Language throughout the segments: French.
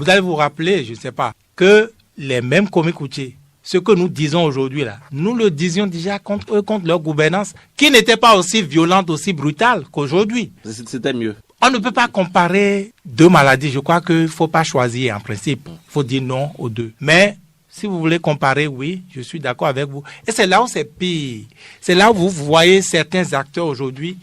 Vous allez vous rappeler, je ne sais pas, que les mêmes Kwame Kouché, ce que nous disons aujourd'hui là, nous le disions déjà contre eux, contre leur gouvernance, qui n'était pas aussi violente, aussi brutale qu'aujourd'hui. C'était mieux. On ne peut pas comparer deux maladies. Je crois qu'il ne faut pas choisir en principe. Il faut dire non aux deux. Mais si vous voulez comparer, oui, je suis d'accord avec vous. Et c'est là où c'est pire. C'est là où vous voyez certains acteurs aujourd'hui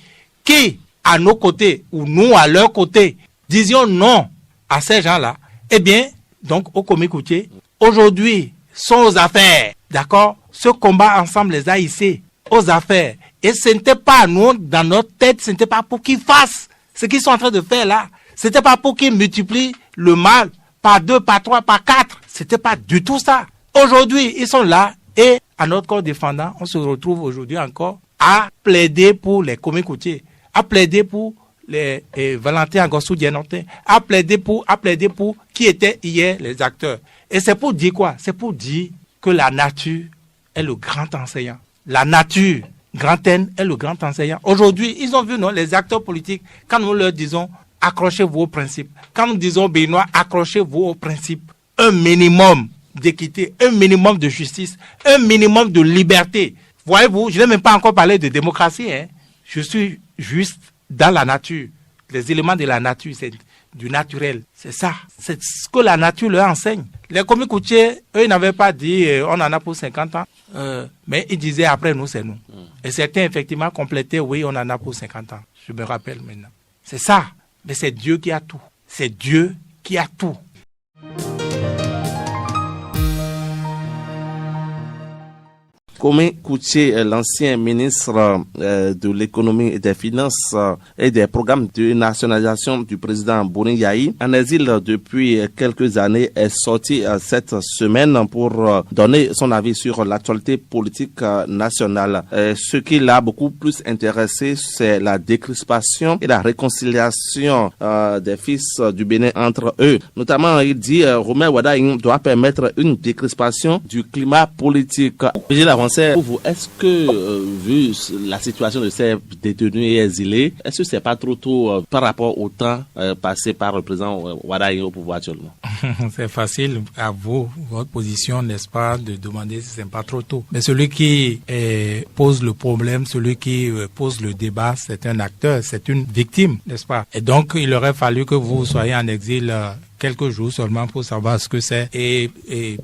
qui, à nos côtés, ou nous à leur côté, disions non à ces gens-là. Eh bien, donc, au Kwame Kouché, aujourd'hui, sont aux affaires. D'accord? Ce combat ensemble les a hissés aux affaires. Et ce n'était pas, nous, dans notre tête, ce n'était pas pour qu'ils fassent ce qu'ils sont en train de faire là. Ce n'était pas pour qu'ils multiplient le mal par 2, par 3, par 4. Ce n'était pas du tout ça. Aujourd'hui, ils sont là et à notre corps défendant, on se retrouve aujourd'hui encore à plaider pour les Kwame Kouché, à plaider pour les Valentin Agostou Dienoté, à plaider pour qui étaient hier les acteurs. Et c'est pour dire quoi? C'est pour dire que la nature est le grand enseignant. La nature, grand N, est le grand enseignant. Aujourd'hui, ils ont vu, non, les acteurs politiques, quand nous leur disons accrochez-vous aux principes, quand nous disons Béninois, accrochez-vous aux principes, un minimum d'équité, un minimum de justice, un minimum de liberté. Voyez-vous, je n'ai même pas encore parlé de démocratie, hein. Je suis juste dans la nature. Les éléments de la nature, c'est du naturel. C'est ça. C'est ce que la nature leur enseigne. Les Kwame Kouché, eux, ils n'avaient pas dit on en a pour 50 ans. Mais ils disaient après nous, c'est nous. Et certains, effectivement, complétaient oui, on en a pour 50 ans. Je me rappelle maintenant. C'est ça. Mais c'est Dieu qui a tout. C'est Dieu qui a tout. Kwame Kouché, l'ancien ministre de l'économie et des finances et des programmes de nationalisation du président Boni Yayi, en exil depuis quelques années, est sorti cette semaine pour donner son avis sur l'actualité politique nationale. Ce qui l'a beaucoup plus intéressé, c'est la décrispation et la réconciliation des fils du Bénin entre eux. Notamment, il dit Romain Wadaing doit permettre une décrispation du climat politique. Pour vous, est-ce que, vu la situation de ces détenus et exilés, est-ce que c'est pas trop tôt par rapport au temps passé par le président Wadaing au pouvoir actuellement? C'est facile à vous, votre position, n'est-ce pas, de demander si c'est pas trop tôt. Mais celui qui pose le problème, celui qui pose le débat, c'est un acteur, c'est une victime, n'est-ce pas? Et donc, il aurait fallu que vous soyez en exil quelques jours seulement pour savoir ce que c'est et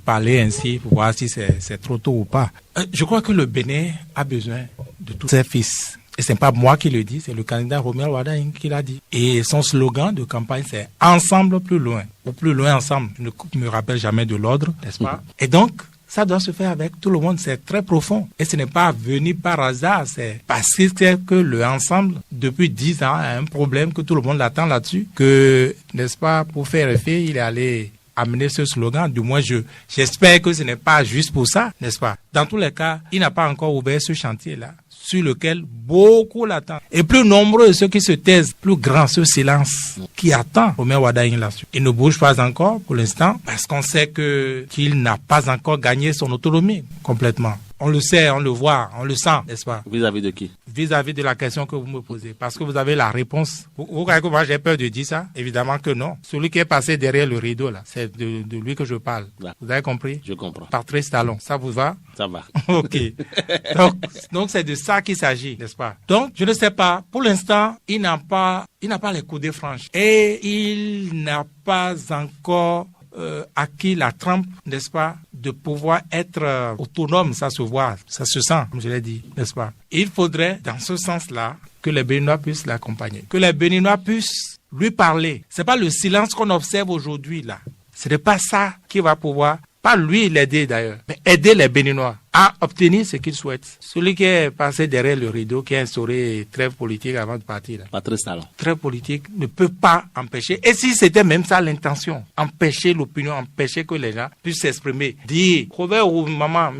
parler ainsi pour voir si c'est trop tôt ou pas. Je crois que le Bénin a besoin de tous ses fils. Et c'est pas moi qui le dis, c'est le candidat Romain Wadaing qui l'a dit. Et son slogan de campagne, c'est « Ensemble plus loin » ou « Plus loin ensemble ». Je ne me rappelle jamais de l'ordre, n'est-ce pas? Et donc, ça doit se faire avec tout le monde, c'est très profond. Et ce n'est pas venu par hasard, c'est parce que le ensemble, depuis 10 ans, a un problème que tout le monde l'attend là-dessus, que, n'est-ce pas, pour faire effet, il est allé amener ce slogan. Du moins, j'espère que ce n'est pas juste pour ça, n'est-ce pas? Dans tous les cas, il n'a pas encore ouvert ce chantier-là, sur lequel beaucoup l'attendent. Et plus nombreux ceux qui se taisent, plus grand ce silence qui attend Romain Wadaing là-dessus. Il ne bouge pas encore pour l'instant parce qu'on sait qu'il n'a pas encore gagné son autonomie complètement. On le sait, on le voit, on le sent, n'est-ce pas? Vis-à-vis de qui? Vis-à-vis de la question que vous me posez. Parce que vous avez la réponse. Vous croyez que moi j'ai peur de dire ça? Évidemment que non. Celui qui est passé derrière le rideau, là, c'est de lui que je parle. Là. Vous avez compris? Je comprends. Patrice Talon, ça vous va? Ça va. Ok. Donc c'est de ça qu'il s'agit, n'est-ce pas? Donc, je ne sais pas. Pour l'instant, il n'a pas les coudées franches. Et il n'a pas encore acquis la trempe, n'est-ce pas, de pouvoir être autonome, ça se voit, ça se sent, comme je l'ai dit, n'est-ce pas? Il faudrait, dans ce sens-là, que les Béninois puissent l'accompagner, que les Béninois puissent lui parler. C'est pas le silence qu'on observe aujourd'hui, là. Ce n'est pas ça qui va pouvoir, pas lui l'aider d'ailleurs, mais aider les Béninois à obtenir ce qu'ils souhaitent. Celui qui est passé derrière le rideau, qui a instauré trêve politique avant de partir, là. Patrice Talon. Trêve politique ne peut pas empêcher, et si c'était même ça l'intention, empêcher l'opinion, empêcher que les gens puissent s'exprimer, dire, ou maman,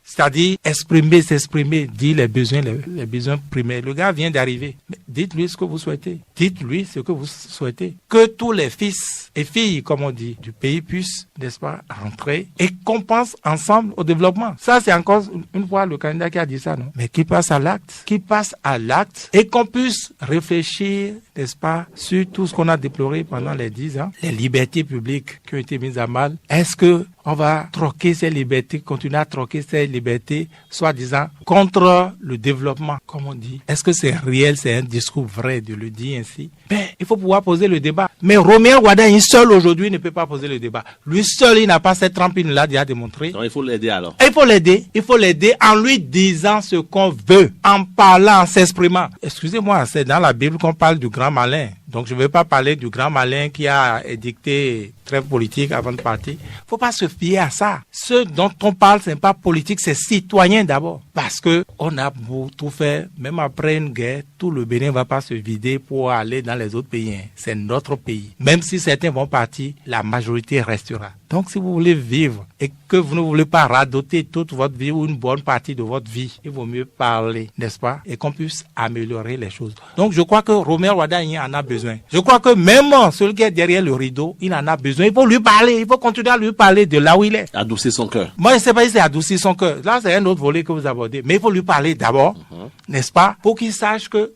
c'est-à-dire s'exprimer, dire les besoins primaires. Le gars vient d'arriver. Dites-lui ce que vous souhaitez. Dites-lui ce que vous souhaitez. Que tous les fils et filles, comme on dit, du pays puissent, n'est-ce pas, rentrer et qu'on pense ensemble au développement développement. Ça, c'est encore une fois le candidat qui a dit ça, non? Mais qui passe à l'acte, et qu'on puisse réfléchir, n'est-ce pas, sur tout ce qu'on a déploré pendant les 10 ans, les libertés publiques qui ont été mises à mal. Est-ce que on va troquer ces libertés, continuer à troquer ces libertés, soi-disant, contre le développement, comme on dit? Est-ce que c'est réel, c'est un discours vrai de le dire ainsi? Ben, il faut pouvoir poser le débat. Mais Romain Wardani seul aujourd'hui ne peut pas poser le débat. Lui seul, il n'a pas cette trempe, il nous l'a déjà démontré. Donc il faut l'aider alors. Il faut l'aider en lui disant ce qu'on veut, en parlant, en s'exprimant. Excusez-moi, c'est dans la Bible qu'on parle du grand malin. Donc je ne vais pas parler du grand malin qui a édicté trêve politique avant de partir. Faut pas se fier à ça. Ce dont on parle, ce n'est pas politique, c'est citoyen d'abord. Parce que on a beau tout faire, même après une guerre, tout le Bénin ne va pas se vider pour aller dans les autres pays. C'est notre pays. Même si certains vont partir, la majorité restera. Donc si vous voulez vivre et que vous ne voulez pas radoter toute votre vie ou une bonne partie de votre vie, il vaut mieux parler, n'est-ce pas? Et qu'on puisse améliorer les choses. Donc je crois que Romain Wardani en a besoin. Je crois que même celui qui est derrière le rideau, il en a besoin. Il faut lui parler, il faut continuer à lui parler de là où il est. Adoucir son cœur. Moi, je ne sais pas si c'est adoucir son cœur. Là, c'est un autre volet que vous abordez. Mais il faut lui parler d'abord, n'est-ce pas? Pour qu'il sache que...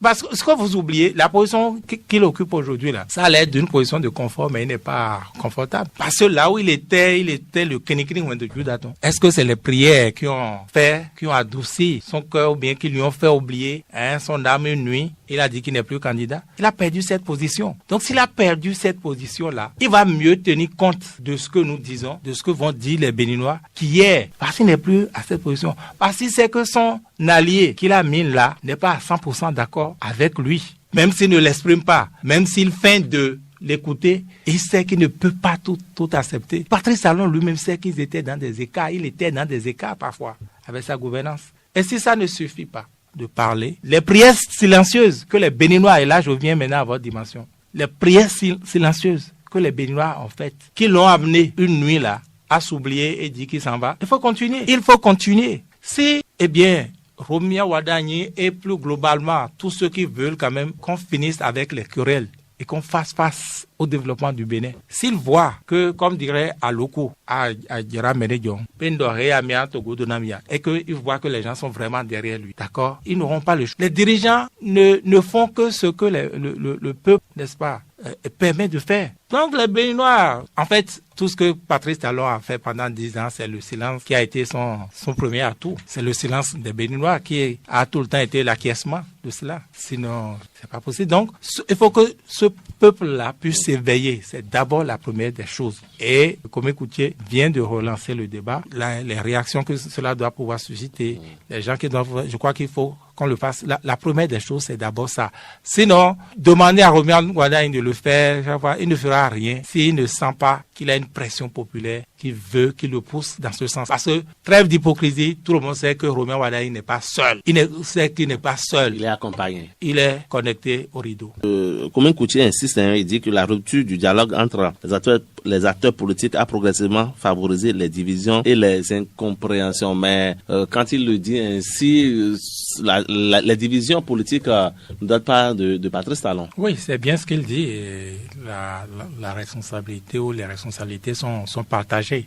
Parce que ce que vous oubliez, la position qu'il occupe aujourd'hui, là, ça a l'air d'une position de confort, mais il n'est pas confortable. Parce que là où il était le Kenikini Wendojudaton. Est-ce que c'est les prières qui ont adouci son cœur ou bien qui lui ont fait oublier son âme une nuit? Il a dit qu'il n'est plus candidat. Il a perdu cette position. Donc s'il a perdu cette position-là, il va mieux tenir compte de ce que nous disons, de ce que vont dire les Béninois, qui est, parce qu'il n'est plus à cette position. Parce qu'il sait que son allié qu'il a mis là n'est pas à 100% d'accord avec lui. Même s'il ne l'exprime pas, même s'il feint de l'écouter, il sait qu'il ne peut pas tout accepter. Patrice Talon lui-même sait qu'ils étaient dans des écarts. Il était dans des écarts parfois avec sa gouvernance. Et si ça ne suffit pas de parler, les prières silencieuses que les Béninois, et là je viens maintenant à votre dimension, les prières silencieuses que les Béninois ont faites, qui l'ont amené une nuit là à s'oublier et dire qu'il s'en va, il faut continuer. Si, eh bien, Romain Wardani et plus globalement tous ceux qui veulent quand même qu'on finisse avec les querelles et qu'on fasse face au développement du Bénin. S'ils voient que, comme dirait Aloko, à Djera Menedjon, et qu'ils voient que les gens sont vraiment derrière lui, d'accord, ils n'auront pas le choix. Les dirigeants ne font que ce que le peuple, n'est-ce pas, permet de faire. Donc les Béninois, en fait, tout ce que Patrice Talon a fait pendant 10 ans, c'est le silence qui a été son premier atout. C'est le silence des Béninois qui a tout le temps été l'acquiescement de cela. Sinon, c'est pas possible. Donc, il faut que ce peuple-là puisse s'éveiller. C'est d'abord la première des choses. Et Komé Koutié vient de relancer le débat. Les réactions que cela doit pouvoir susciter, les gens qui doivent, je crois qu'il faut qu'on le fasse. La première des choses, c'est d'abord ça. Sinon, demander à Romain Wardani de le faire, il ne fera rien s'il ne sent pas qu'il a une pression populaire qui veut, qui le pousse dans ce sens. Parce que, trêve d'hypocrisie, tout le monde sait que Romain Wardani n'est pas seul. Il sait qu'il n'est pas seul. Il est accompagné. Il est connecté au rideau. Komé Koutié insiste, il dit que la rupture du dialogue entre les acteurs politiques a progressivement favorisé les divisions et les incompréhensions. Mais quand il le dit ainsi, les divisions politiques ne datent pas de Patrice Talon. Oui, c'est bien ce qu'il dit. Et la responsabilité ou les responsabilités sont partagées.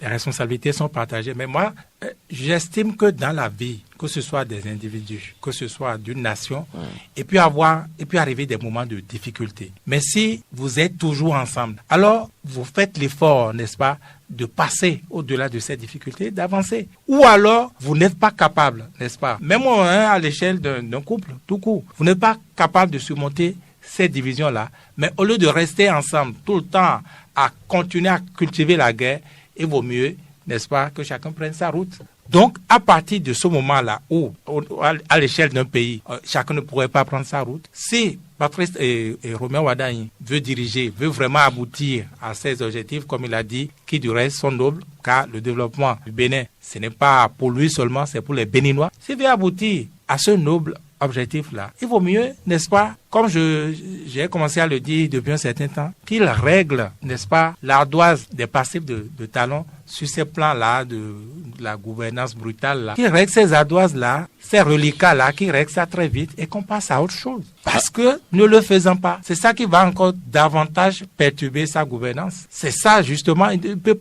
Les responsabilités sont partagées. Mais moi, j'estime que dans la vie, que ce soit des individus, que ce soit d'une nation, et puis arriver des moments de difficulté. Mais si vous êtes toujours ensemble, alors vous faites l'effort, n'est-ce pas, de passer au-delà de ces difficultés, d'avancer. Ou alors, vous n'êtes pas capable, n'est-ce pas, même à l'échelle d'un couple, tout court, vous n'êtes pas capable de surmonter ces divisions-là. Mais au lieu de rester ensemble tout le temps à continuer à cultiver la guerre, il vaut mieux, n'est-ce pas, que chacun prenne sa route. Donc, à partir de ce moment-là où, à l'échelle d'un pays, chacun ne pourrait pas prendre sa route, si Patrice et Romain Wardani veut vraiment aboutir à ses objectifs, comme il a dit, qui du reste sont nobles, car le développement du Bénin, ce n'est pas pour lui seulement, c'est pour les Béninois. S'il veut aboutir à ce noble objectif-là, il vaut mieux, n'est-ce pas, comme j'ai commencé à le dire depuis un certain temps, qu'il règle, n'est-ce pas, l'ardoise des passifs de talons sur ces plans-là de la gouvernance brutale, là, qu'il règle ces ardoises-là, ces reliquats-là, qu'il règle ça très vite et qu'on passe à autre chose. Parce que ne le faisant pas, c'est ça qui va encore davantage perturber sa gouvernance. C'est ça, justement, il ne peut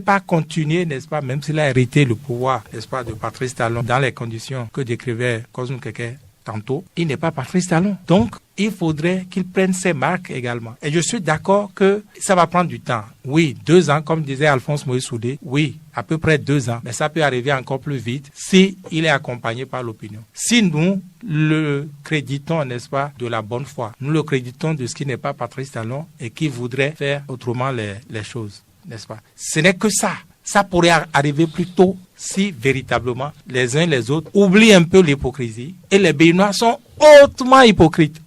pas continuer, n'est-ce pas, même s'il a hérité le pouvoir, n'est-ce pas, de Patrice Talon, dans les conditions que décrivait Cosmo Keke tantôt, il n'est pas Patrice Talon. Donc, il faudrait qu'il prenne ses marques également. Et je suis d'accord que ça va prendre du temps. Oui, 2 ans, comme disait Alphonse Moïse Soudé, oui, à peu près 2 ans. Mais ça peut arriver encore plus vite si il est accompagné par l'opinion. Si nous le créditons, n'est-ce pas, de la bonne foi, nous le créditons de ce qui n'est pas Patrice Talon et qui voudrait faire autrement les choses, n'est-ce pas? Ce n'est que ça. Ça pourrait arriver plus tôt si véritablement les uns et les autres oublient un peu l'hypocrisie. Et les Béninois sont hautement hypocrites.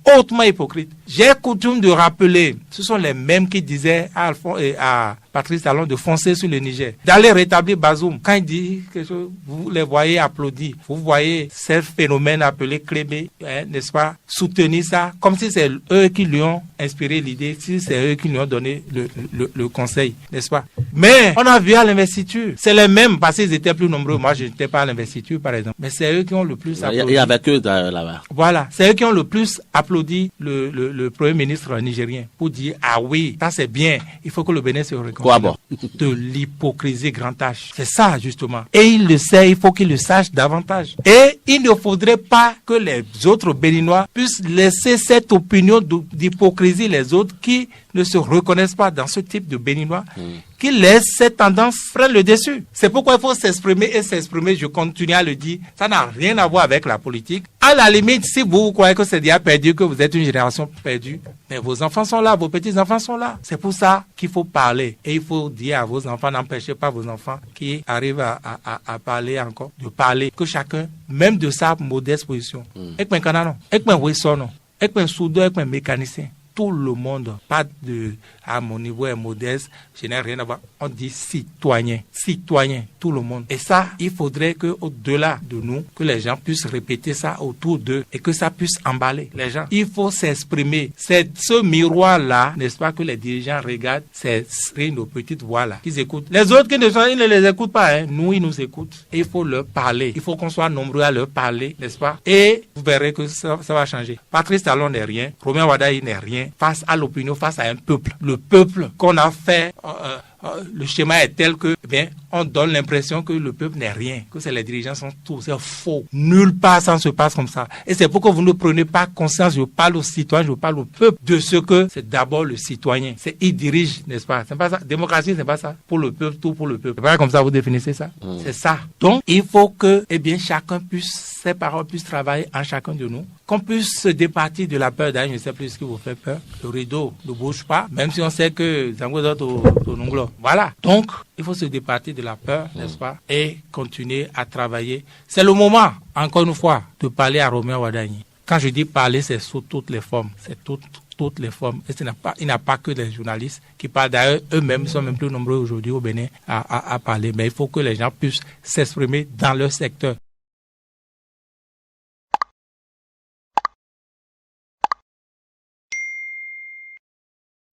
J'ai coutume de rappeler, ce sont les mêmes qui disaient à Patrice Talon de foncer sur le Niger, d'aller rétablir Bazoum. Quand il dit quelque chose, vous les voyez applaudir. Vous voyez ces phénomènes appelés Clébé, n'est-ce pas, soutenir ça, comme si c'est eux qui lui ont inspiré l'idée, si c'est eux qui lui ont donné le conseil, n'est-ce pas. Mais on a vu à l'investiture, c'est les mêmes parce qu'ils étaient plus nombreux. Moi, je n'étais pas à l'investiture, par exemple. Mais c'est eux qui ont le plus applaudi. Il y avait que là-bas. Voilà, c'est eux qui ont le plus applaudi le Premier ministre nigérien pour dire, ah oui, ça c'est bien, il faut que le Bénin se réconcilie. Quoi bon? De l'hypocrisie grand H. C'est ça, justement. Et il le sait, il faut qu'il le sache davantage. Et il ne faudrait pas que les autres Béninois puissent laisser cette opinion d'hypocrisie, les autres qui ne se reconnaissent pas dans ce type de Béninois, qui laissent cette tendance freine le dessus. C'est pourquoi il faut s'exprimer, je continue à le dire, ça n'a rien à voir avec la politique. À la limite, si vous croyez que c'est déjà perdu, que vous êtes une génération perdue, mais vos enfants sont là, vos petits-enfants sont là. C'est pour ça qu'il faut parler. Et il faut dire à vos enfants, n'empêchez pas vos enfants qui arrivent à parler encore, de parler, que chacun, même de sa modeste position, avec un canon, avec un wesson, avec un soudeur, avec un mécanicien, tout le monde, pas de, à mon niveau est modeste, je n'ai rien à voir. On dit citoyen, tout le monde. Et ça, il faudrait que au-delà de nous, que les gens puissent répéter ça autour d'eux et que ça puisse emballer les gens. Il faut s'exprimer. C'est ce miroir-là, n'est-ce pas, que les dirigeants regardent, c'est nos petites voix-là qu'ils écoutent. Les autres ils ne les écoutent pas, hein. Nous, ils nous écoutent. Et il faut leur parler. Il faut qu'on soit nombreux à leur parler, n'est-ce pas? Et vous verrez que ça va changer. Patrice Talon n'est rien, Romain Wadaï n'est rien face à l'opinion, face à un peuple. Le peuple qu'on a fait, le schéma est tel que, eh bien, on donne l'impression que le peuple n'est rien, que c'est les dirigeants sont tout, c'est faux. Nulle part ça ne se passe comme ça. Et c'est pourquoi vous ne prenez pas conscience, je parle aux citoyens, je parle au peuple, de ce que c'est d'abord le citoyen. Il dirige, n'est-ce pas? C'est pas ça. Démocratie, c'est pas ça. Pour le peuple, tout pour le peuple. C'est pas comme ça vous définissez ça. C'est ça. Donc, il faut que, eh bien, chacun puisse, ses paroles puissent travailler en chacun de nous, qu'on puisse se départir de la peur. D'ailleurs, je ne sais plus ce qui vous fait peur. Le rideau ne bouge pas, même si on sait que Zango doit au nonglo. Voilà. Donc, il faut se départir de la peur, n'est-ce pas, et continuer à travailler. C'est le moment, encore une fois, de parler à Romain Wadagne. Quand je dis parler, c'est sous toutes les formes. C'est toutes les formes. Et il n'y a pas que les journalistes qui parlent. D'ailleurs, eux-mêmes sont même plus nombreux aujourd'hui au Bénin à parler. Mais il faut que les gens puissent s'exprimer dans leur secteur.